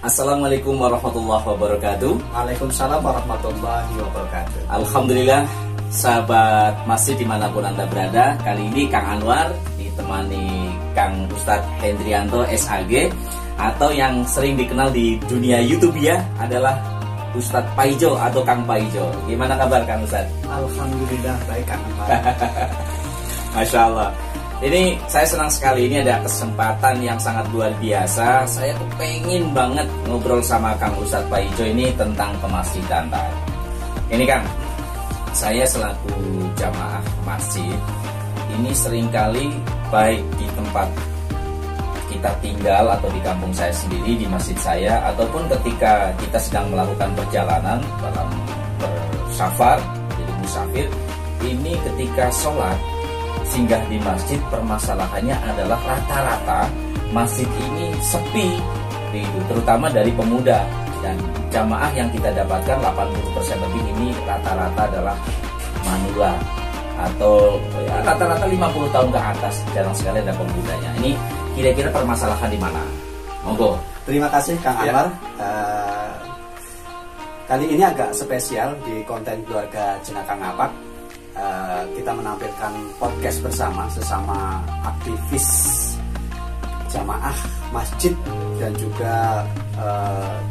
Assalamualaikum warahmatullahi wabarakatuh. Waalaikumsalam warahmatullahi wabarakatuh. Alhamdulillah, sahabat masjid dimanapun Anda berada. Kali ini Kang Anwar ditemani Kang Ustadz Hendrianto SAG, atau yang sering dikenal di dunia YouTube ya adalah Ustadz Paijo atau Kang Paijo. Gimana kabar Kang Ustadz? Alhamdulillah baik Kang Anwar. Masya Allah. Ini saya senang sekali, ini ada kesempatan yang sangat luar biasa. Saya tuh pengen banget ngobrol sama Kang Ustadz Paijo ini tentang kemasjidan. Ini Kang, saya selaku jamaah masjid, ini seringkali baik di tempat kita tinggal atau di kampung saya sendiri, di masjid saya, ataupun ketika kita sedang melakukan perjalanan dalam bersafar, jadi musafir, ini ketika sholat singgah di masjid, permasalahannya adalah rata-rata masjid ini sepi, terutama dari pemuda, dan jamaah yang kita dapatkan 80% lebih ini rata-rata adalah manula atau ya, rata-rata 50 tahun ke atas, jarang sekali ada pemudanya. Ini kira-kira permasalahan di mana? Monggo. Terima kasih Kang Anwar. Kali ini agak spesial di konten keluarga Jenaka Ngapak. Kita menampilkan podcast bersama sesama aktivis jamaah masjid, dan juga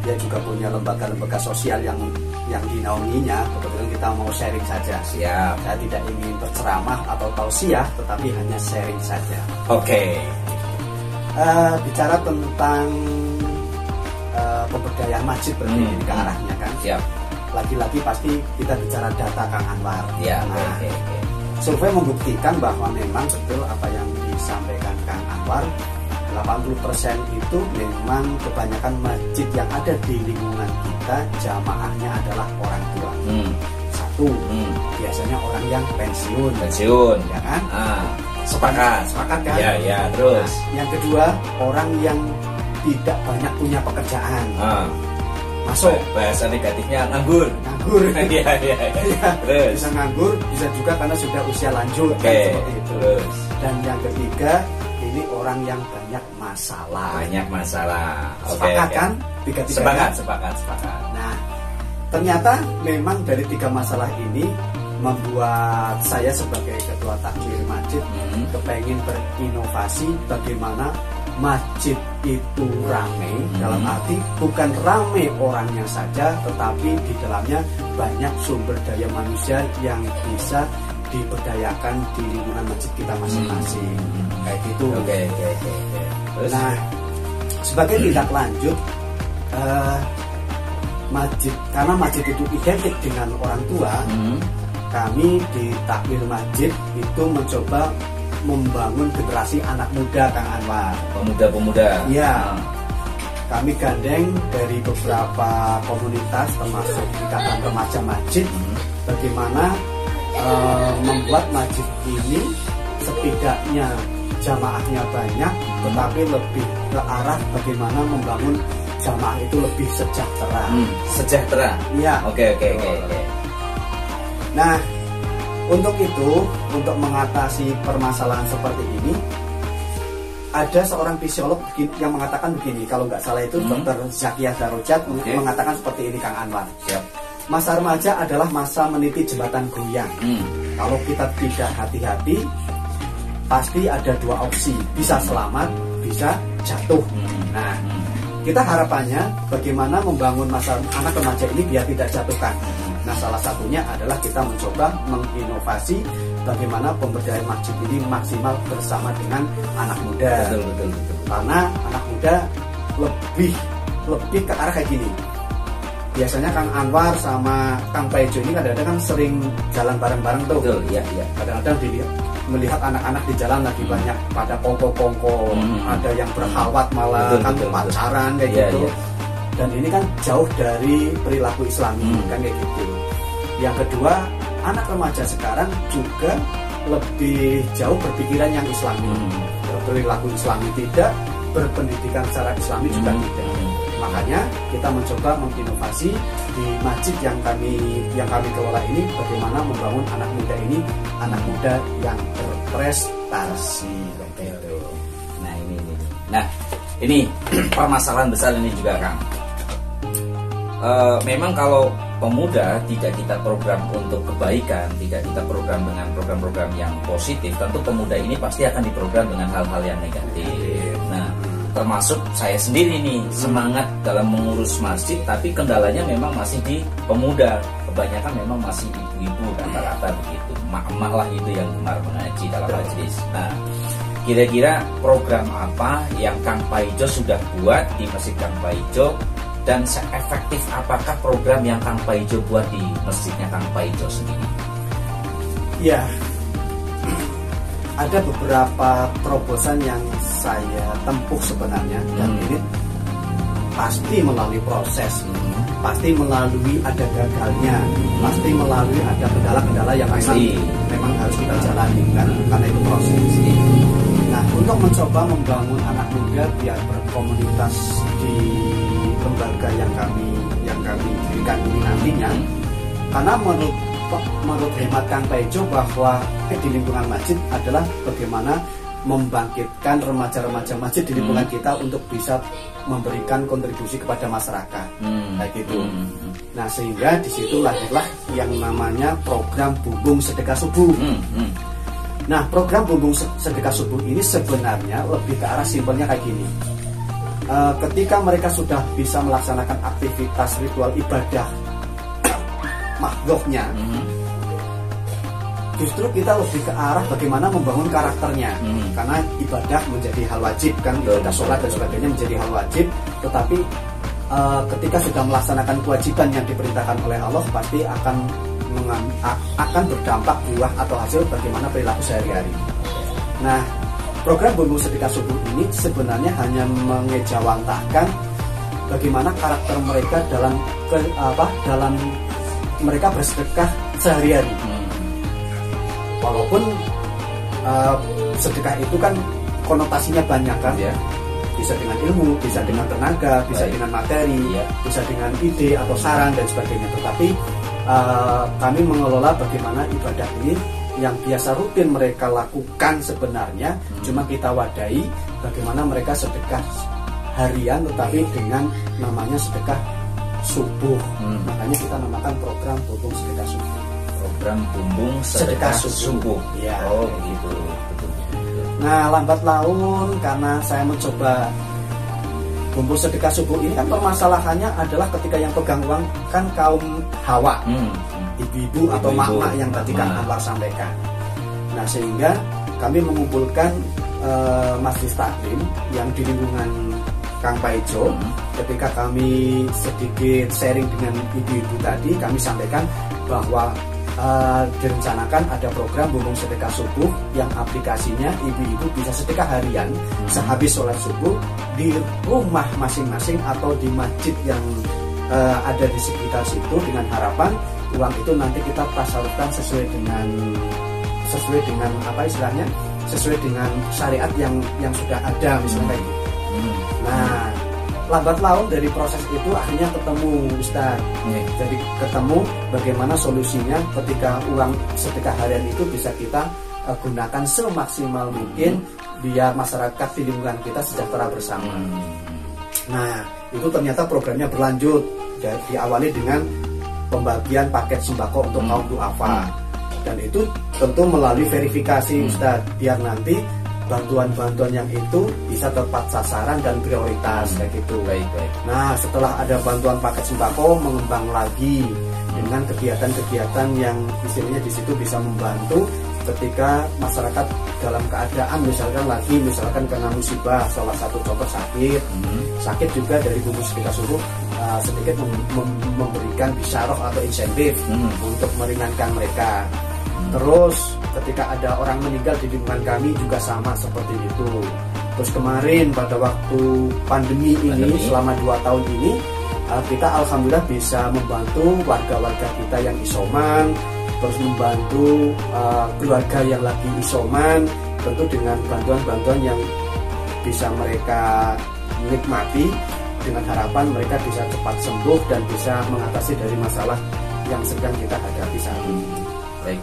dia juga punya lembaga-lembaga sosial yang dinaunginya. Kebetulan kita mau sharing saja. Siap. Saya tidak ingin berceramah atau tausiah, tetapi hanya sharing saja. Oke. Bicara tentang pemberdayaan masjid berarti ke arahnya kan. Siap. Lagi-lagi pasti kita bicara data Kang Anwar. Ya, nah, okay. Survei membuktikan bahwa memang betul apa yang disampaikan Kang Anwar, 80% itu memang kebanyakan masjid yang ada di lingkungan kita jamaahnya adalah orang tua. Satu, biasanya orang yang pensiun, ya kan? Sepakat kan? Ya, terus. Nah, yang kedua, orang yang tidak banyak punya pekerjaan. Masuk bahasa negatifnya nganggur. Iya. Terus bisa nganggur, bisa juga karena sudah usia lanjut, kan, seperti itu. Terus. Dan yang ketiga, ini orang yang banyak masalah. Sepakat kan? Sepakat. Nah, ternyata memang dari tiga masalah ini membuat saya sebagai ketua takmir masjid kepengen berinovasi bagaimana masjid itu ramai, dalam arti bukan ramai orangnya saja, tetapi di dalamnya banyak sumber daya manusia yang bisa diberdayakan di lingkungan masjid kita masing-masing. Kayak gitu. Oke. Terus? Nah, sebagai tindak lanjut, masjid, karena masjid itu identik dengan orang tua, kami di takmir masjid itu mencoba membangun generasi anak muda Kang Anwar. Pemuda-pemuda. Iya. Kami gandeng dari beberapa komunitas termasuk Ikatan Remaja Masjid, bagaimana membuat masjid ini setidaknya jamaahnya banyak, tetapi lebih ke arah bagaimana membangun jamaah itu lebih sejahtera. Sejahtera. Iya. Oke. Nah, untuk itu, untuk mengatasi permasalahan seperti ini, ada seorang fisiolog yang mengatakan begini, kalau nggak salah itu Dr. Zakia Darojat mengatakan seperti ini Kang Anwar. Siap. Masa remaja adalah masa meniti jembatan goyang. Kalau kita tidak hati-hati, pasti ada dua opsi, bisa selamat, bisa jatuh. Nah, kita harapannya bagaimana membangun masa anak remaja ini biar tidak jatuhkan. Nah, salah satunya adalah kita mencoba menginovasi bagaimana pemberdayaan masjid ini maksimal bersama dengan anak muda. Betul. Karena anak muda lebih ke arah kayak gini. Biasanya Kang Anwar sama Kang Paijo ini kadang-kadang kan sering jalan bareng-bareng tuh. Betul, iya. Kadang-kadang melihat anak-anak di jalan lagi banyak pada kongko-kongko, ada yang berhalwat malah pacaran kayak gitu. Iya. Dan ini kan jauh dari perilaku Islami, kan kayak gitu. Yang kedua, anak remaja sekarang juga lebih jauh berpikiran yang Islami. Perilaku Islami tidak, berpendidikan secara Islami juga tidak. Makanya kita mencoba menginovasi di masjid yang kami kelola ini, bagaimana membangun anak muda ini, anak muda yang berprestasi. Nah, ini permasalahan besar ini juga Kang. memang kalau pemuda tidak kita program untuk kebaikan, tidak kita program dengan program-program yang positif, tentu pemuda ini pasti akan diprogram dengan hal-hal yang negatif. Nah, termasuk saya sendiri nih, semangat dalam mengurus masjid, tapi kendalanya memang masih di pemuda. Kebanyakan memang masih ibu-ibu rata-rata begitu, emak-emak lah itu yang gemar mengaji dalam majelis. Nah, kira-kira program apa yang Kang Paijo sudah buat di Masjid Kang Paijo, dan seefektif apakah program yang Kang Paijo buat di masjidnya Kang Paijo sendiri? Ya, ada beberapa terobosan yang saya tempuh sebenarnya, dan ini pasti melalui proses, pasti melalui ada gagalnya, pasti melalui ada kendala-kendala yang memang harus kita jalani kan, karena itu proses. Nah, untuk mencoba membangun anak muda biar berkomunitas di lembaga yang kami berikan ini nantinya, karena menurut hemat Kang Paijo bahwa di lingkungan masjid adalah bagaimana membangkitkan remaja-remaja masjid di lingkungan kita untuk bisa memberikan kontribusi kepada masyarakat, kayak gitu. Nah, sehingga disitu lahirlah yang namanya program Bumbung Sedekah Subuh. Nah, program Bumbung Sedekah Subuh ini sebenarnya lebih ke arah simpelnya kayak gini. Ketika mereka sudah bisa melaksanakan aktivitas ritual ibadah makhluknya, justru kita lebih ke arah bagaimana membangun karakternya, karena ibadah menjadi hal wajib kan, ibadah sholat dan sebagainya menjadi hal wajib, tetapi ketika sudah melaksanakan kewajiban yang diperintahkan oleh Allah, pasti akan berdampak buah atau hasil bagaimana perilaku sehari-hari. Nah, program Bumbung Sedekah Subuh ini sebenarnya hanya mengejawantahkan bagaimana karakter mereka dalam mereka bersedekah sehari-hari. Walaupun sedekah itu kan konotasinya banyak kan, ya. Bisa dengan ilmu, bisa dengan tenaga, bisa dengan materi, bisa dengan ide atau saran dan sebagainya. Tetapi kami mengelola bagaimana ibadah ini yang biasa rutin mereka lakukan sebenarnya, cuma kita wadai bagaimana mereka sedekah harian tetapi dengan namanya sedekah subuh. Makanya kita namakan program Bumbung Sedekah Subuh. Program Bumbung Sedekah Subuh. Ya. Oh begitu. Nah, lambat laun karena saya mencoba Bumbung Sedekah Subuh ini kan permasalahannya adalah ketika yang pegang uang kan kaum hawa, ibu-ibu atau mak-mak yang tadi Kang Anwar sampaikan. Nah, sehingga kami mengumpulkan Majelis Taklim yang di lingkungan Kang Paijo. Ketika kami sedikit sharing dengan ibu-ibu tadi, kami sampaikan bahwa direncanakan ada program Bumbung Sedekah Subuh yang aplikasinya ibu-ibu bisa sedekah harian sehabis sholat subuh di rumah masing-masing atau di masjid yang ada di sekitar situ, dengan harapan uang itu nanti kita tasarufkan sesuai dengan apa istilahnya, sesuai dengan syariat yang sudah ada misalnya kayak gitu. Nah, lambat laun dari proses itu akhirnya ketemu Ustaz. Jadi ketemu bagaimana solusinya ketika uang sedekah harian itu bisa kita gunakan semaksimal mungkin biar masyarakat di lingkungan kita sejahtera bersama. Nah, itu ternyata programnya berlanjut. Diawali dengan pembagian paket sembako untuk kaum duafa. Dan itu tentu melalui verifikasi Ustaz, biar nanti bantuan-bantuan yang itu bisa tepat sasaran dan prioritas kayak gitu. Baik. Nah, setelah ada bantuan paket sembako, mengembang lagi dengan kegiatan-kegiatan yang istilahnya di situ bisa membantu ketika masyarakat dalam keadaan misalkan kena musibah, salah satu contoh sakit juga dari Bumbung Sedekah Subuh sedikit memberikan bisyarah atau insentif untuk meringankan mereka. Terus ketika ada orang meninggal di lingkungan kami juga sama seperti itu. Terus kemarin pada waktu pandemi ini selama 2 tahun ini kita alhamdulillah bisa membantu warga-warga kita yang isoman, terus membantu keluarga yang lagi isoman, tentu dengan bantuan-bantuan yang bisa mereka nikmati, dengan harapan mereka bisa cepat sembuh dan bisa mengatasi dari masalah yang sedang kita hadapi saat ini. Baik.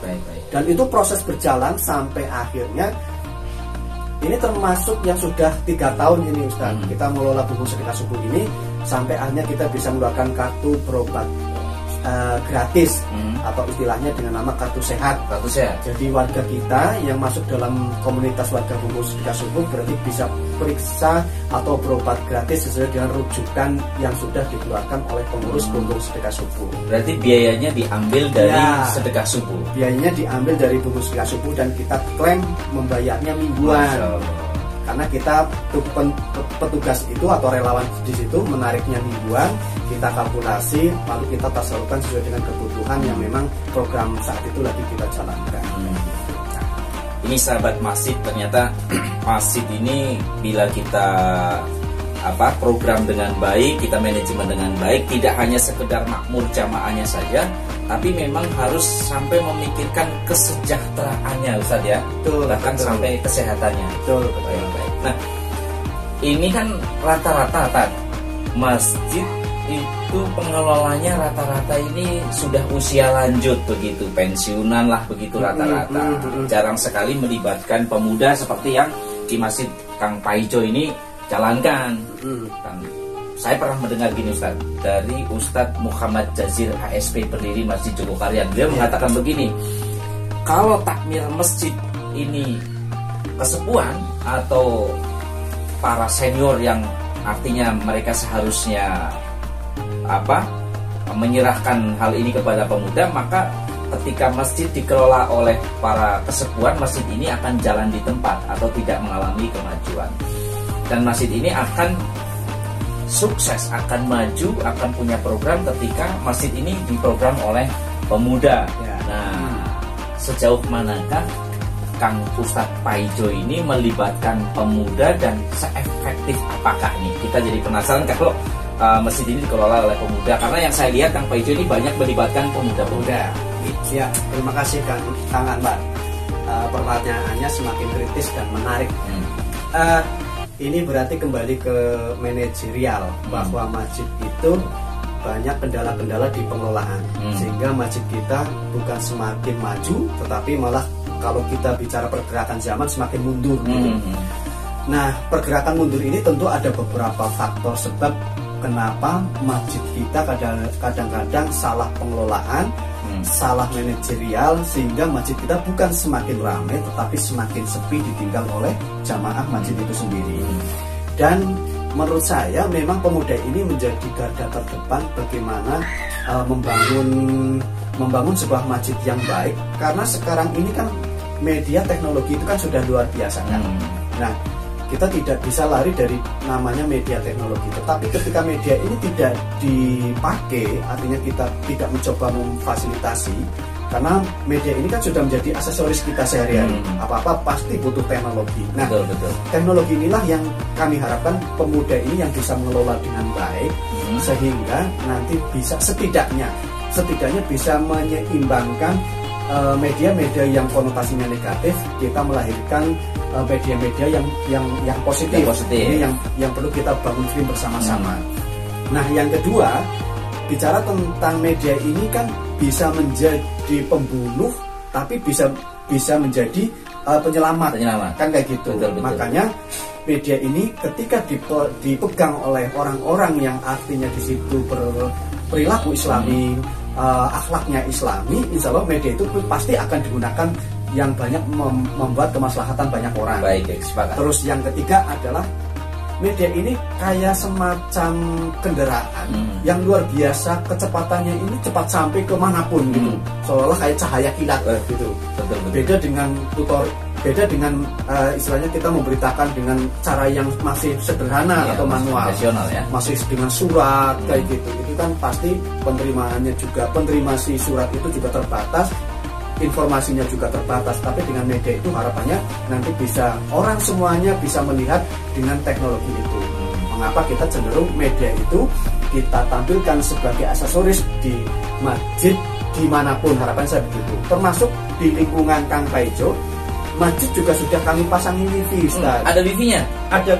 Dan itu proses berjalan sampai akhirnya ini termasuk yang sudah 3 tahun ini Ustaz. Kita mengelola Bumbung Sedekah Subuh ini sampai akhirnya kita bisa mengeluarkan kartu berobat gratis atau istilahnya dengan nama kartu sehat. Jadi warga kita yang masuk dalam komunitas warga Bungkus Sedekah Subuh berarti bisa periksa atau berobat gratis sesuai dengan rujukan yang sudah dikeluarkan oleh pengurus Bungkus Sedekah Subuh. Berarti biayanya diambil dari Sedekah Subuh. Biayanya diambil dari Bungkus Sedekah Subuh dan kita klaim membayarnya mingguan. Karena kita petugas itu atau relawan di situ menariknya mingguan, kita kalkulasi lalu kita tasarufkan sesuai dengan kebutuhan yang memang program saat itu lagi kita jalankan. Nah, ini sahabat masjid, ternyata masjid ini bila kita program dengan baik, kita manajemen dengan baik, tidak hanya sekedar makmur jamaahnya saja, tapi memang harus sampai memikirkan kesejahteraannya, Ustaz ya. Bahkan sampai kesehatannya. Baik. Nah, ini kan rata-rata masjid itu pengelolanya rata-rata ini sudah usia lanjut begitu, pensiunan lah begitu rata-rata. Jarang sekali melibatkan pemuda seperti yang di Masjid Kang Paijo ini jalankan. Saya pernah mendengar gini Ustaz, dari Ustadz Muhammad Jazir HSP pendiri Masjid Jogokarian. Dia mengatakan begini, kalau takmir masjid ini kesepuan atau para senior yang artinya mereka seharusnya menyerahkan hal ini kepada pemuda, maka ketika masjid dikelola oleh para kesepuan, masjid ini akan jalan di tempat atau tidak mengalami kemajuan. Dan masjid ini akan sukses, akan maju, akan punya program ketika masjid ini diprogram oleh pemuda. Nah, sejauh manakah Kang Ustadz Paijo ini melibatkan pemuda dan seefektif apakah ini? Kita jadi penasaran kalau masjid ini dikelola oleh pemuda, karena yang saya lihat Kang Paijo ini banyak melibatkan pemuda-pemuda. Ya, terima kasih Kang Anwar. Pertanyaannya semakin kritis dan menarik. Ini berarti kembali ke manajerial, bahwa masjid itu banyak kendala-kendala di pengelolaan, sehingga masjid kita bukan semakin maju, tetapi malah kalau kita bicara pergerakan zaman semakin mundur gitu. Nah, pergerakan mundur ini tentu ada beberapa faktor sebab kenapa masjid kita kadang-kadang salah pengelolaan, salah manajerial, sehingga masjid kita bukan semakin ramai tetapi semakin sepi ditinggal oleh jamaah masjid itu sendiri. Dan menurut saya memang pemuda ini menjadi garda terdepan bagaimana membangun sebuah masjid yang baik, karena sekarang ini kan media teknologi itu kan sudah luar biasa kan. Nah, kita tidak bisa lari dari namanya media teknologi, tetapi ketika media ini tidak dipakai, artinya kita tidak mencoba memfasilitasi, karena media ini kan sudah menjadi aksesoris kita sehari-hari. Apa-apa pasti butuh teknologi. Nah, betul. Teknologi inilah yang kami harapkan pemuda ini yang bisa mengelola dengan baik, sehingga nanti bisa setidaknya bisa menyeimbangkan media-media yang konotasinya negatif, kita melahirkan media-media yang positif. Ini yang perlu kita bangun bersama-sama. Nah, yang kedua, bicara tentang media ini kan bisa menjadi pembunuh, tapi bisa menjadi penyelamat. Kan kayak gitu. Betul. Makanya media ini ketika dipegang oleh orang-orang yang artinya di situ berperilaku Islami, akhlaknya Islami, insya Allah media itu pasti akan digunakan yang banyak membuat kemaslahatan banyak orang. Baik, sepakat. Terus yang ketiga adalah media ini kayak semacam kendaraan yang luar biasa, kecepatannya ini cepat sampai kemanapun gitu, seolah-olah kayak cahaya kilat gitu. Betul. Beda dengan istilahnya kita memberitakan dengan cara yang masih sederhana atau manual, ya. Masih dengan surat kayak gitu. Itu kan pasti penerimaannya juga, penerima si surat itu juga terbatas, informasinya juga terbatas. Tapi dengan media itu harapannya nanti bisa orang semuanya bisa melihat dengan teknologi itu. Mengapa kita cenderung media itu kita tampilkan sebagai aksesoris di masjid dimanapun, harapan saya begitu. Termasuk di lingkungan Kang Paijo, masjid juga sudah kami pasangi wifi, Ustaz. Ada wifi-nya? Ada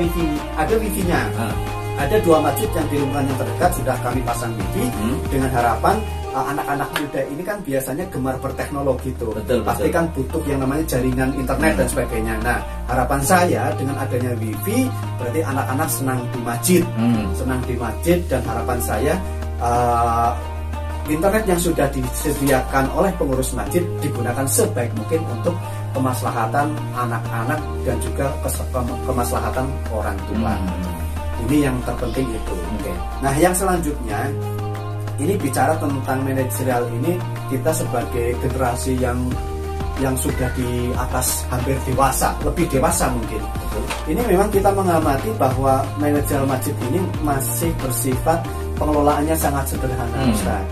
wifi-nya. Ada 2 masjid yang di lingkungan yang terdekat sudah kami pasang wifi dengan harapan anak-anak muda ini kan biasanya gemar berteknologi tuh. Pasti betul. kan butuh yang namanya jaringan internet dan sebagainya. Nah, harapan saya dengan adanya wifi berarti anak-anak senang di masjid, dan harapan saya internet yang sudah disediakan oleh pengurus masjid digunakan sebaik mungkin untuk kemaslahatan anak-anak dan juga kemaslahatan orang tua. Ini yang terpenting itu. Nah, yang selanjutnya ini bicara tentang manajerial ini, kita sebagai generasi yang sudah di atas hampir dewasa, lebih dewasa mungkin. Ini memang kita mengamati bahwa manajerial masjid ini masih bersifat pengelolaannya sangat sederhana, Ustaz.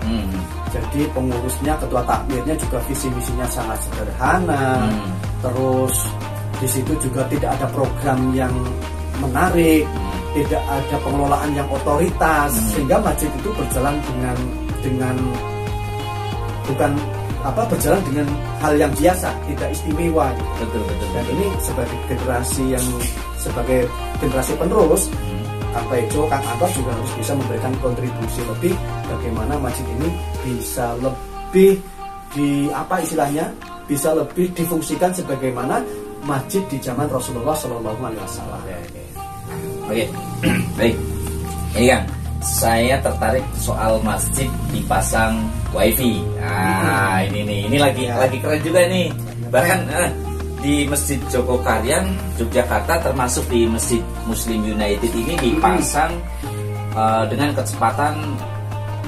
Jadi pengurusnya, ketua takmirnya juga visi misinya sangat sederhana. Terus di situ juga tidak ada program yang menarik, tidak ada pengelolaan yang otoritas, sehingga masjid itu berjalan dengan berjalan dengan hal yang biasa, tidak istimewa. Betul. Dan ini sebagai generasi penerus, Kang Paijo, Kang Anton juga harus bisa memberikan kontribusi lebih bagaimana masjid ini bisa lebih bisa lebih difungsikan sebagaimana masjid di zaman Rasulullah Shallallahu Alaihi Wasallam. Oke, baik. Ini Kang, saya tertarik soal masjid dipasang wifi. Ini lagi keren juga nih. Bahkan di Masjid Jogokaryan, Yogyakarta, termasuk di Masjid Muslim United ini dipasang dengan kecepatan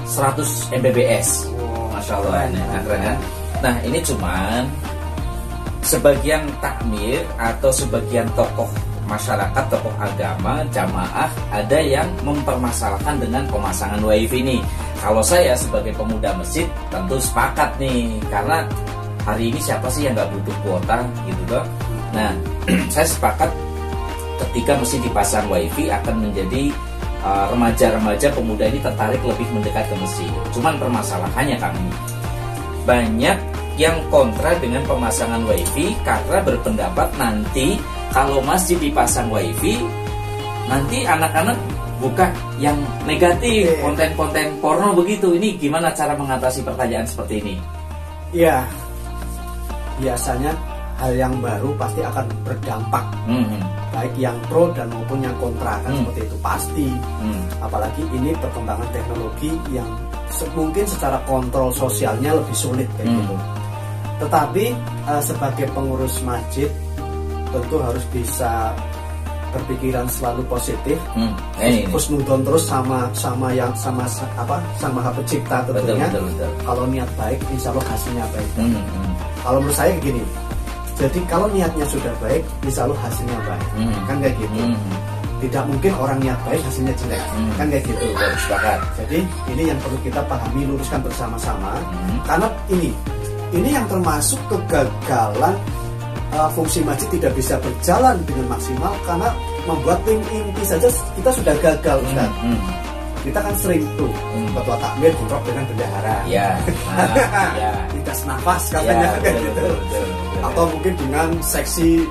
100 Mbps. Masya Allah, keren kan? Nah, ini cuman sebagian takmir atau sebagian tokoh masyarakat, tokoh agama, jamaah ada yang mempermasalahkan dengan pemasangan wifi ini. Kalau saya sebagai pemuda masjid tentu sepakat nih, karena hari ini siapa sih yang nggak butuh kuota gitu toh. Nah, saya sepakat ketika masjid dipasang wifi akan menjadi remaja-remaja pemuda ini tertarik lebih mendekat ke masjid. Cuman permasalahannya kami banyak yang kontra dengan pemasangan wifi karena berpendapat nanti kalau masjid dipasang wifi nanti anak-anak buka yang negatif, konten-konten porno begitu. Ini gimana cara mengatasi pertanyaan seperti ini? Ya, biasanya hal yang baru pasti akan berdampak, baik yang pro dan maupun yang kontra kan seperti itu pasti. Apalagi ini perkembangan teknologi yang mungkin secara kontrol sosialnya lebih sulit kayak gitu. Tetapi sebagai pengurus masjid tentu harus bisa berpikiran selalu positif, husnudon terus sama Maha Pencipta tentunya. Betul. Kalau niat baik, insya Allah hasilnya baik. Kalau menurut saya gini, jadi kalau niatnya sudah baik, insya Allah hasilnya baik, kan kayak gitu. Tidak mungkin orang niat baik hasilnya jelek, kan kayak gitu. Jadi ini yang perlu kita pahami, luruskan bersama-sama, karena ini yang termasuk kegagalan. Fungsi masjid tidak bisa berjalan dengan maksimal karena membuat tim inti saja kita sudah gagal, Ustaz. Kita kan sering tuh ketua takmir bentrok dengan bendahara, tidak senafas katanya, gitu. Atau mungkin dengan seksi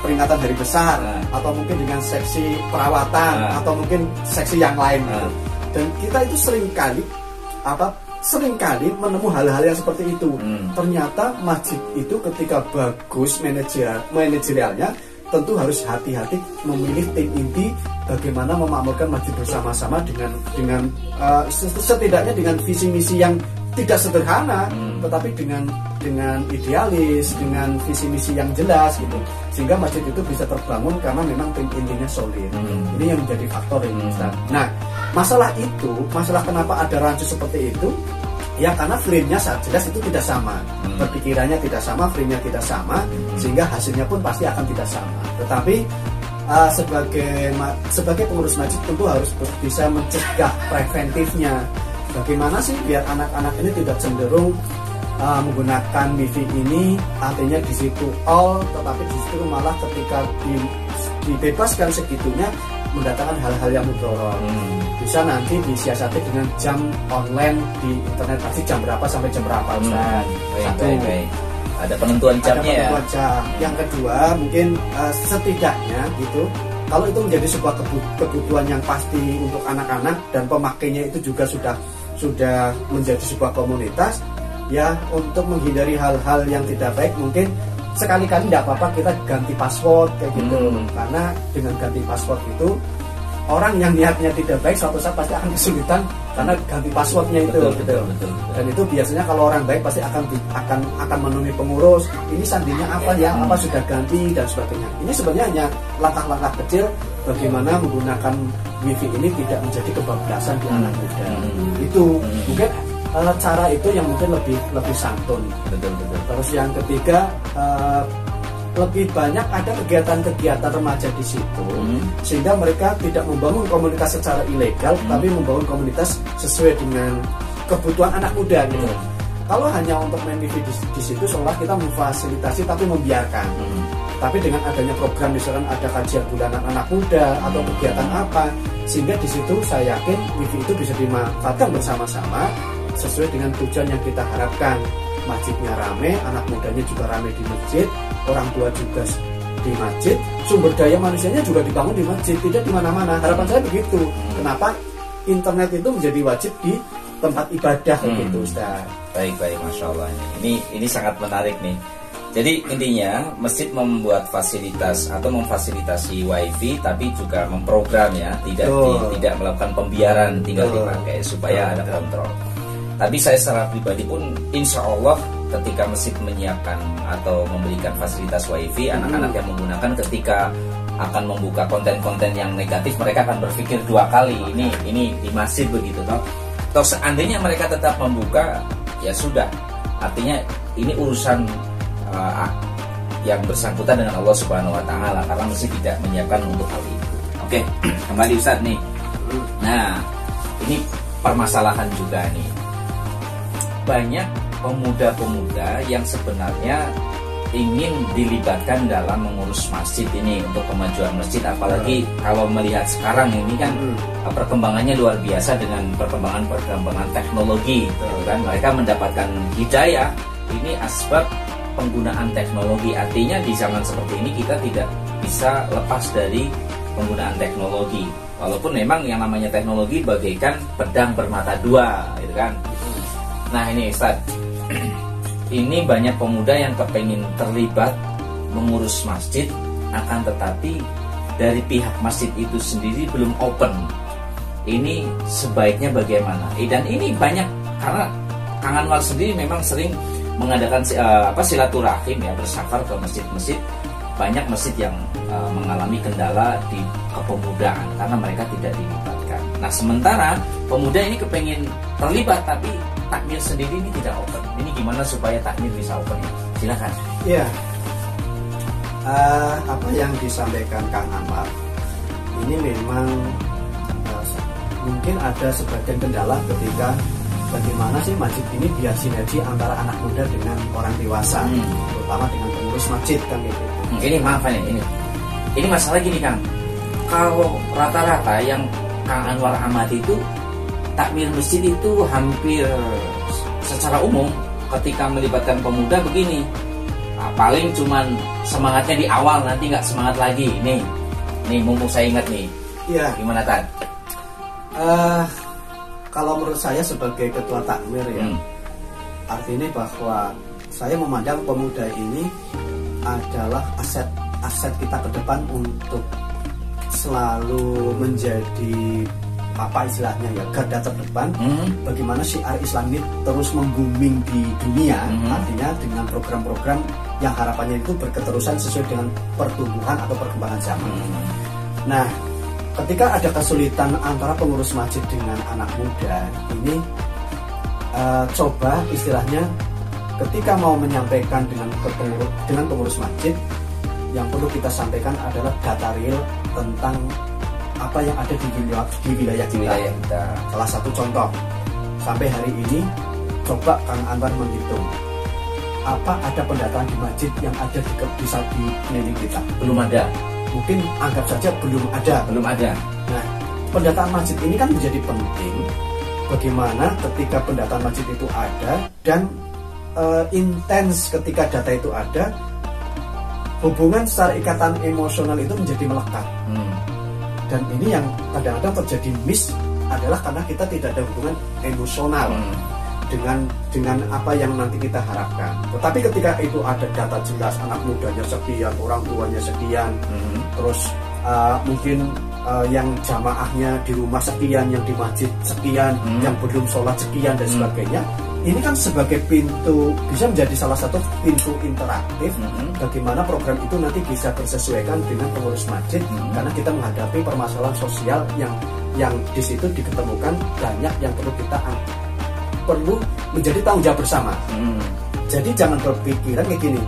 peringatan hari besar, atau mungkin dengan seksi perawatan, atau mungkin seksi yang lain. Dan kita itu seringkali menemukan hal-hal yang seperti itu. Ternyata masjid itu ketika bagus manajerialnya, tentu harus hati-hati memilih tim inti bagaimana memakmurkan masjid bersama-sama dengan setidaknya dengan visi misi yang tidak sederhana, tetapi dengan idealis, dengan visi misi yang jelas gitu, sehingga masjid itu bisa terbangun karena memang tim intinya solid. Ini yang menjadi faktor ini, Ustaz. Nah, masalah kenapa ada rancu seperti itu? Ya karena frame-nya saat jelas itu tidak sama, berpikirannya tidak sama, frame-nya tidak sama, sehingga hasilnya pun pasti akan tidak sama. Tetapi sebagai pengurus masjid tentu harus bisa mencegah preventifnya. Bagaimana sih biar anak-anak ini tidak cenderung menggunakan wifi ini, artinya di situ all, tetapi justru malah ketika dibebaskan segitunya mendatangkan hal-hal yang mudorot. Bisa nanti disiasati dengan jam online di internet, pasti jam berapa sampai jam berapa, Ustaz. Baik. Ada penentuan jamnya. Jam. Yang kedua mungkin setidaknya gitu, kalau itu menjadi sebuah kebutuhan yang pasti untuk anak-anak dan pemakainya itu juga sudah sudah menjadi sebuah komunitas, ya untuk menghindari hal-hal yang tidak baik mungkin sekali-kali tidak apa-apa kita ganti password kayak gitu. Karena dengan ganti password itu orang yang niatnya tidak baik suatu saat pasti akan kesulitan karena ganti passwordnya itu. Betul. Dan itu biasanya kalau orang baik pasti akan menemui pengurus, ini sandinya apa ya, apa sudah ganti dan sebagainya. Ini sebenarnya hanya langkah-langkah kecil bagaimana menggunakan wifi ini tidak menjadi kebablasan di anak muda. Itu mungkin cara itu yang mungkin lebih santun. Betul. Terus yang ketiga, lebih banyak ada kegiatan-kegiatan remaja di situ, sehingga mereka tidak membangun komunitas secara ilegal, tapi membangun komunitas sesuai dengan kebutuhan anak muda gitu. Kalau hanya untuk main wifi di situ, seolah kita memfasilitasi tapi membiarkan. Tapi dengan adanya program, misalkan ada kajian bulanan anak muda atau kegiatan apa, sehingga di situ saya yakin wifi itu bisa dimanfaatkan bersama-sama sesuai dengan tujuan yang kita harapkan. Masjidnya rame, anak mudanya juga rame di masjid, orang tua juga di masjid, sumber daya manusianya juga dibangun di masjid, tidak di mana-mana. Harapan saya begitu. Kenapa internet itu menjadi wajib di tempat ibadah gitu, Ustaz? Baik, Masya Allah. Ini sangat menarik nih. Jadi intinya masjid membuat fasilitas atau memfasilitasi wifi, tapi juga memprogram ya, tidak melakukan pembiaran, tinggal dipakai supaya ada kontrol. Tapi saya secara pribadi pun insya Allah ketika masjid menyiapkan atau memberikan fasilitas wifi, anak-anak yang menggunakan ketika akan membuka konten-konten yang negatif, mereka akan berpikir dua kali, ini di masjid begitu toh. Toh seandainya mereka tetap membuka, ya sudah, artinya ini urusan yang bersangkutan dengan Allah Subhanahu wa Ta'ala, karena masjid tidak menyiapkan untuk hal itu. Oke, kembali Ustaz nih. Nah, ini permasalahan juga nih. Banyak pemuda-pemuda yang sebenarnya ingin dilibatkan dalam mengurus masjid ini untuk kemajuan masjid, apalagi kalau melihat sekarang ini kan perkembangannya luar biasa dengan perkembangan teknologi, kan mereka mendapatkan hidayah ini asbab penggunaan teknologi. Artinya di zaman seperti ini kita tidak bisa lepas dari penggunaan teknologi, walaupun memang yang namanya teknologi bagaikan pedang bermata dua gitu kan. Nah ini Ustaz, ini banyak pemuda yang kepengen terlibat mengurus masjid, akan tetapi dari pihak masjid itu sendiri belum open. Ini sebaiknya bagaimana? Dan ini banyak karena Kang Anwar sendiri memang sering mengadakan silaturahim ya, bersafar ke masjid-masjid. Banyak masjid yang mengalami kendala di kepemudaan karena mereka tidak dilibatkan. Nah sementara pemuda ini kepengen terlibat tapi takmir sendiri ini tidak open. Ini gimana supaya takmir bisa open ya? Silakan. Iya. Apa yang disampaikan Kang Anwar ini memang mungkin ada sebagian kendala ketika bagaimana sih masjid ini biar sinergi antara anak muda dengan orang dewasa, terutama dengan pengurus masjid kan gitu. Ini maaf nih, ini masalah gini Kang. Kalau rata-rata yang Kang Anwar amati itu takmir masjid itu hampir secara umum ketika melibatkan pemuda begini, paling cuman semangatnya di awal, nanti nggak semangat lagi. Nih mumpung saya ingat nih. Iya. Gimana Tan? Kalau menurut saya sebagai ketua takmir ya, artinya bahwa saya memandang pemuda ini adalah aset kita ke depan untuk selalu menjadi apa istilahnya ya, garda terdepan. Bagaimana syiar Islam ini terus membooming di dunia, artinya dengan program-program yang harapannya itu berketerusan sesuai dengan pertumbuhan atau perkembangan zaman. Nah, ketika ada kesulitan antara pengurus masjid dengan anak muda ini, coba istilahnya ketika mau menyampaikan dengan pengurus masjid, yang perlu kita sampaikan adalah data real tentang apa yang ada di wilayah kita. Salah satu contoh, sampai hari ini coba Kang Anwar menghitung apa ada pendataan di masjid yang ada di keliling kita. Belum ada. Mungkin anggap saja belum ada. Nah, pendataan masjid ini kan menjadi penting. Bagaimana ketika pendataan masjid itu ada dan intens ketika data itu ada, hubungan secara ikatan emosional itu menjadi melekat. Dan ini yang kadang-kadang terjadi miss adalah karena kita tidak ada hubungan emosional dengan apa yang nanti kita harapkan. Tetapi ketika itu ada data jelas, anak mudanya sekian, orang tuanya sekian, terus mungkin yang jamaahnya di rumah sekian, yang di masjid sekian, yang belum sholat sekian dan sebagainya. Ini kan sebagai pintu, bisa menjadi salah satu pintu interaktif bagaimana program itu nanti bisa bersesuaikan dengan pengurus masjid, karena kita menghadapi permasalahan sosial yang di situ diketemukan banyak yang perlu menjadi tanggung jawab bersama. Jadi jangan berpikiran kayak gini,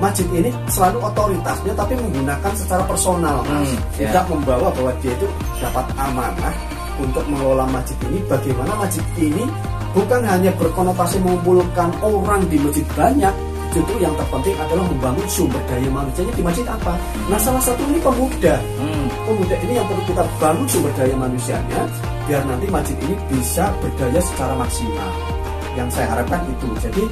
masjid ini selalu otoritasnya tapi menggunakan secara personal, Mas. Tidak membawa bahwa dia itu dapat amanah untuk mengelola masjid ini. Bagaimana masjid ini bukan hanya berkonotasi mengumpulkan orang di masjid banyak, justru yang terpenting adalah membangun sumber daya manusianya di masjid apa? Nah, salah satu ini pemuda. Pemuda ini yang perlu kita bangun sumber daya manusianya biar nanti masjid ini bisa berdaya secara maksimal. Yang saya harapkan itu. Jadi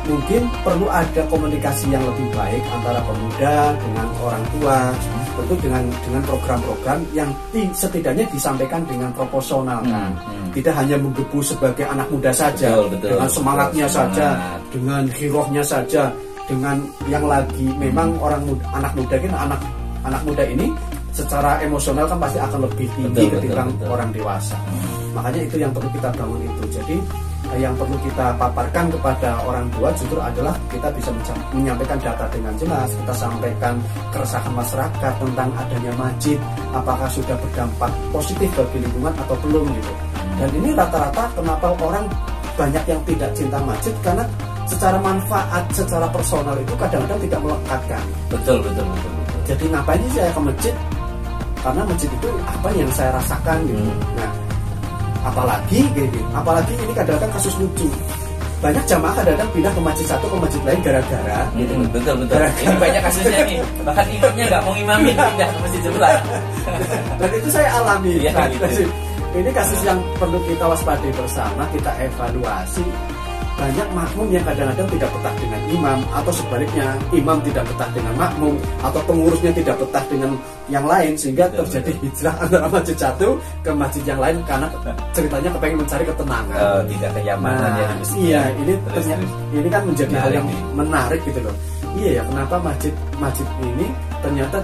mungkin perlu ada komunikasi yang lebih baik antara pemuda dengan orang tua, tentu dengan program-program yang setidaknya disampaikan dengan proporsional, kan? Tidak hanya menggebu sebagai anak muda saja, dengan semangatnya saja, dengan hirohnya saja, dengan yang lagi memang anak muda ini secara emosional kan pasti akan lebih tinggi ketimbang orang dewasa. Makanya itu yang perlu kita bangun itu. Jadi yang perlu kita paparkan kepada orang tua justru adalah kita bisa menyampaikan data dengan jelas, kita sampaikan keresahan masyarakat tentang adanya masjid, apakah sudah berdampak positif bagi lingkungan atau belum gitu. Dan ini rata-rata kenapa orang banyak yang tidak cinta masjid, karena secara manfaat, secara personal itu kadang-kadang tidak melekatkan. Betul. Jadi ngapain sih saya ke masjid? Karena masjid itu apa yang saya rasakan gitu. Nah, apalagi ini kadang-kadang kasus lucu, banyak jamaah kadang-kadang pindah ke masjid satu ke masjid lain gara-gara gitu. Betul ini banyak kasusnya nih, bahkan imamnya nggak mau imamin pindah ke masjid sebelah. Dan itu saya alami gitu. Ini kasus yang perlu kita waspadai bersama, kita evaluasi. Banyak makmum yang kadang-kadang tidak betah dengan imam, atau sebaliknya imam tidak betah dengan makmum, atau pengurusnya tidak betah dengan yang lain, sehingga terjadi hijrah antara masjid satu ke masjid yang lain karena ceritanya kepengen mencari ketenangan, tidak kenyamanan. Iya, ini kan menjadi hal yang menarik gitu loh. Iya ya, kenapa masjid ini ternyata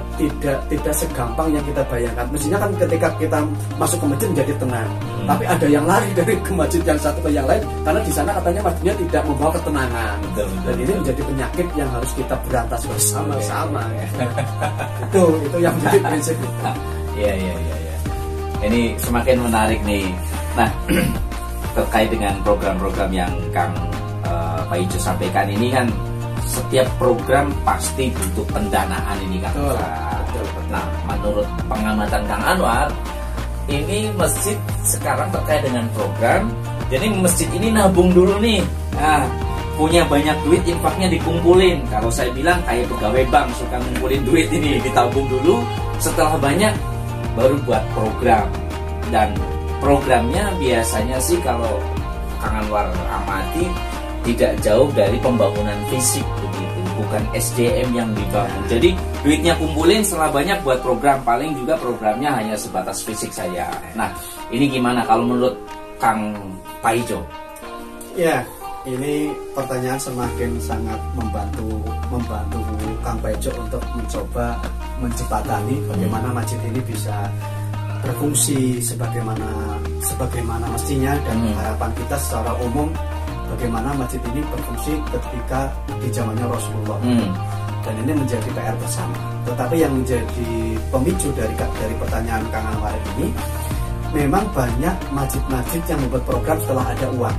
tidak segampang yang kita bayangkan. Mestinya kan ketika kita masuk ke masjid menjadi tenang, tapi ada yang lari dari ke masjid yang satu ke yang lain karena di sana katanya masjidnya tidak membawa ketenangan. Dan ini menjadi penyakit yang harus kita berantas bersama-sama. Itu yang menjadi prinsip. Iya. Ini semakin menarik nih. Nah, terkait dengan program-program yang Kang Pak Ijo sampaikan ini kan, setiap program pasti butuh pendanaan ini, Kang. Betul. Nah, menurut pengamatan Kang Anwar, ini masjid sekarang terkait dengan program, jadi masjid ini nabung dulu nih. Nah, punya banyak duit, infaknya dikumpulin. Kalau saya bilang kayak pegawai bank, suka ngumpulin duit ini, ditabung dulu. Setelah banyak, baru buat program. Dan programnya biasanya sih kalau Kang Anwar amati, tidak jauh dari pembangunan fisik begitu, bukan SDM yang dibangun. Jadi duitnya kumpulin, setelah banyak buat program, paling juga programnya hanya sebatas fisik saja. Nah, ini gimana kalau menurut Kang Pak Ijo? Ya, ini pertanyaan semakin sangat membantu Kang Pak Ijo untuk mencoba menjembatani bagaimana masjid ini bisa berfungsi sebagaimana mestinya, dan harapan kita secara umum bagaimana masjid ini berfungsi ketika di zamannya Rasulullah. Dan ini menjadi PR bersama. Tetapi yang menjadi pemicu dari pertanyaan Kang Anwar ini, memang banyak masjid-masjid yang membuat program setelah ada uang.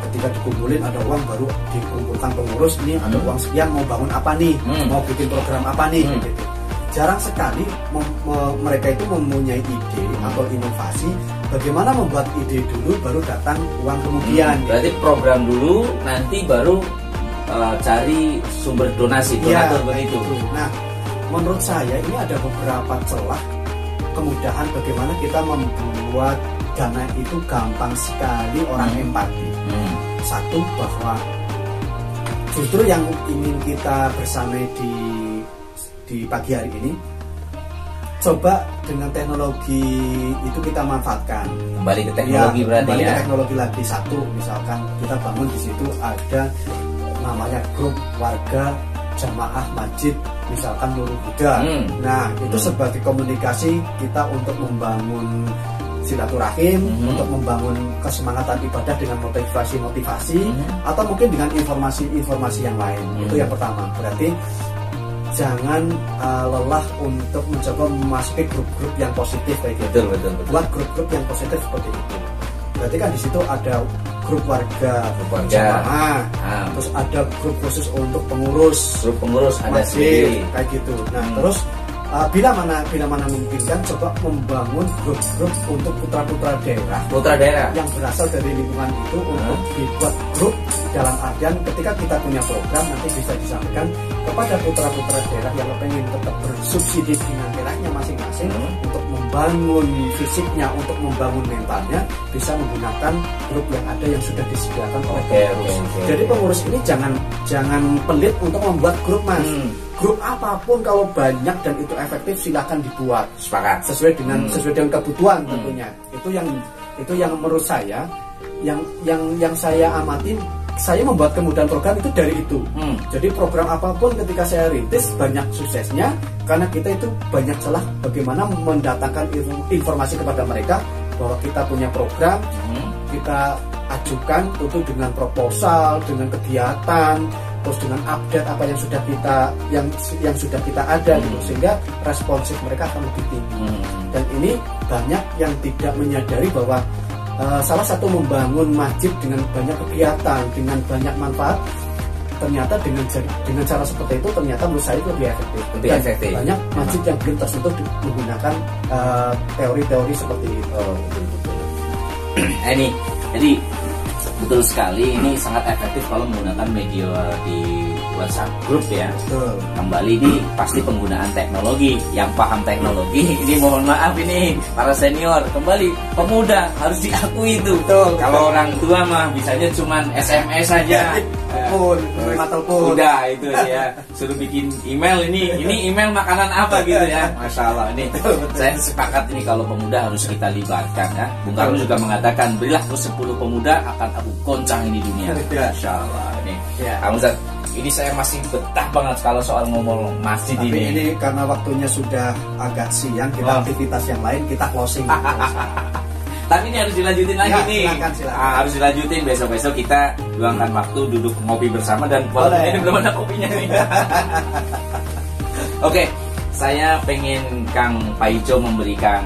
Ketika dikumpulin ada uang, baru dikumpulkan pengurus, ini ada uang sekian, mau bangun apa nih, mau bikin program apa nih, gitu. Jarang sekali mereka itu mempunyai ide atau inovasi bagaimana membuat ide dulu baru datang uang kemudian. Berarti program dulu, nanti baru cari sumber donasi, donatur begitu. Nah, menurut saya ini ada beberapa celah kemudahan bagaimana kita membuat dana itu gampang sekali orang empati. Satu, bahwa justru yang ingin kita bersama di pagi hari ini, coba dengan teknologi itu kita manfaatkan. Kembali ke teknologi ya, berarti kembali ya. Ke teknologi lagi. Satu, misalkan kita bangun di situ ada namanya grup warga jamaah masjid misalkan Nurul Huda. Nah, itu sebagai komunikasi kita untuk membangun silaturahim, untuk membangun kesemangatan ibadah dengan motivasi-motivasi, atau mungkin dengan informasi-informasi yang lain. Itu yang pertama. Berarti jangan lelah untuk mencoba memasuki grup-grup yang positif kayak gitu. Betul. Buat grup-grup yang positif seperti itu. Berarti kan di situ ada grup warga jamaah, terus ada grup khusus untuk pengurus ada sendiri kayak gitu. Nah, terus bila mana memungkinkan, coba membangun grup-grup untuk putra daerah yang berasal dari lingkungan itu untuk dibuat grup, dalam artian ketika kita punya program nanti bisa disampaikan kepada putra daerah yang pengen tetap bersubsidi dengan daerahnya masing-masing untuk membangun fisiknya, untuk membangun mentalnya, bisa menggunakan grup yang ada yang sudah disediakan oleh pengurus. Jadi pengurus ini jangan pelit untuk membuat grup, Mas. Grup apapun kalau banyak dan itu efektif silakan dibuat. Sepakat. Sesuai dengan kebutuhan tentunya. Itu yang menurut saya yang saya amati, saya membuat kemudahan program itu dari itu. Jadi program apapun ketika saya rintis banyak suksesnya karena kita itu banyak celah bagaimana mendatangkan informasi kepada mereka bahwa kita punya program, kita ajukan tentu dengan proposal, dengan kegiatan, terus dengan update apa yang sudah kita ada gitu, sehingga responsif mereka akan lebih tinggi. Dan ini banyak yang tidak menyadari bahwa salah satu membangun masjid dengan banyak kegiatan, dengan banyak manfaat, ternyata dengan cara seperti itu ternyata menurut saya itu lebih efektif. Banyak masjid yang belum tersentuh menggunakan teori-teori seperti itu. Jadi betul sekali, ini sangat efektif kalau menggunakan media di WhatsApp group ya. Betul. Kembali ini pasti penggunaan teknologi. Yang paham teknologi ini mohon maaf ini para senior, kembali pemuda harus diakui itu. Betul. Kalau orang tua mah bisanya cuman SMS saja. telepon. Udah itu ya, suruh bikin email, ini email makanan apa gitu ya. Masya Allah, ini saya sepakat ini kalau pemuda harus kita libatkan ya. Bung Karno juga mengatakan, berilah aku 10 pemuda akan aku goncang ini dunia. Masya Allah ini. Kamu Ustaz, ini saya masih betah banget kalau soal ngomong masjid. Tapi ini karena waktunya sudah agak siang, kita aktivitas yang lain kita closing. Tapi ini harus dilanjutin lagi nih. Silakan. Harus dilanjutin, besok-besok kita luangkan waktu duduk ngopi bersama, dan walaupun ini belum ada kopinya nih. Oke, saya pengen Kang Paijo memberikan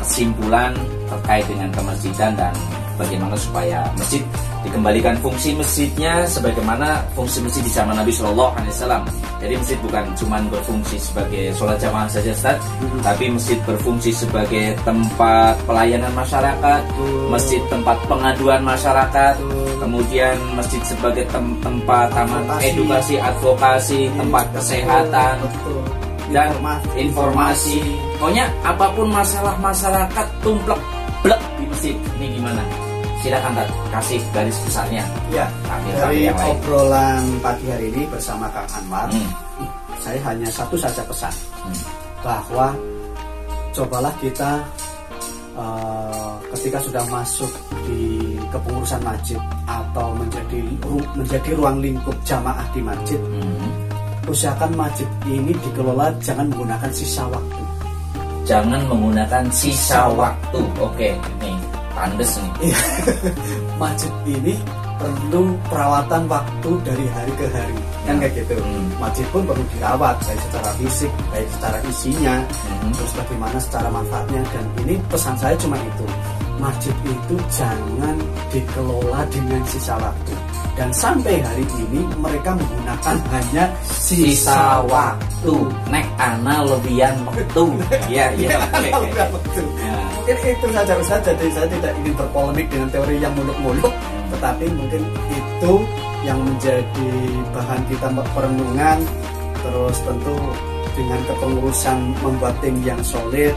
kesimpulan terkait dengan kemasjidan dan bagaimana supaya masjid dikembalikan fungsi masjidnya sebagaimana fungsi masjid di zaman Nabi Shallallahu Alaihi Wasallam. Jadi masjid bukan cuma berfungsi sebagai sholat jamaah saja, Ustaz, tapi masjid berfungsi sebagai tempat pelayanan masyarakat, masjid tempat pengaduan masyarakat, kemudian masjid sebagai tempat taman edukasi, advokasi, tempat kesehatan, dan informasi. Pokoknya apapun masalah masyarakat tumplek blek di masjid. Ini gimana? Silakan kasih garis besarnya. Ya, dari obrolan pagi hari ini bersama Kang Anwar, saya hanya satu saja pesan, bahwa cobalah kita ketika sudah masuk di kepengurusan masjid atau menjadi ruang lingkup jamaah di masjid, usahakan masjid ini dikelola jangan menggunakan sisa waktu. Jangan menggunakan sisa waktu. Oke, ini pandes nih. Masjid ini perlu perawatan waktu dari hari ke hari, kan kayak gitu. Masjid pun perlu dirawat, baik secara fisik, baik secara isinya, terus bagaimana secara manfaatnya. Dan ini pesan saya cuma itu, masjid itu jangan dikelola dengan sisa waktu. Dan sampai hari ini mereka menggunakan hanya sisa waktu. Nek ana lebihan waktu. Iya. Mungkin itu saja Ustaz. Jadi saya tidak ingin berpolemik dengan teori yang muluk-muluk, tetapi mungkin itu yang menjadi bahan kita perenungan. Terus tentu dengan kepengurusan membuat tim yang solid,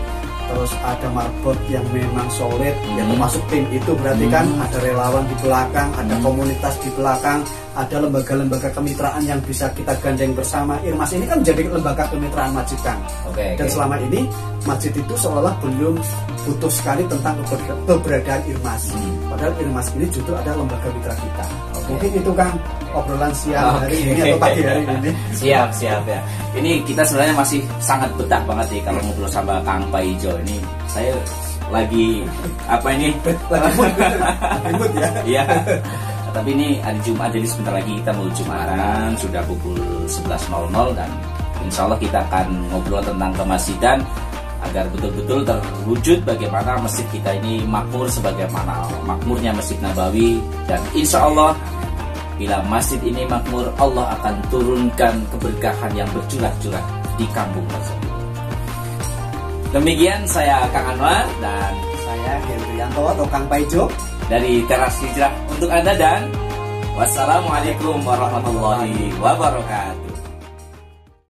terus ada marbot yang memang solid, yang termasuk tim itu berarti kan ada relawan di belakang, ada komunitas di belakang, ada lembaga-lembaga kemitraan yang bisa kita gandeng bersama. Irmas ini kan menjadi lembaga kemitraan masjid, Kang. Dan selama ini masjid itu seolah belum butuh sekali tentang keberadaan Irmas. Padahal Irmas ini justru ada lembaga mitra kita. Mungkin itu kan obrolan siang hari ini atau pagi hari ini. Siap ya. Ini kita sebenarnya masih sangat betah banget nih kalau ngobrol sama Kang Pak Ijo ini. Saya lagi apa ini? Lagi mood ya. Iya. Tapi ini hari Jumat, jadi sebentar lagi kita mau Jumatan, sudah pukul 11.00 dan insya Allah kita akan ngobrol tentang kemasjidan agar betul-betul terwujud bagaimana masjid kita ini makmur sebagaimana makmurnya Masjid Nabawi. Dan insya Allah bila masjid ini makmur, Allah akan turunkan keberkahan yang bercurah-curah di kampung tersebut. Demikian saya Kang Anwar dan saya Hendrianto atau Kang Paijo dari Teras Hijrah untuk Anda, dan wassalamualaikum warahmatullahi wabarakatuh.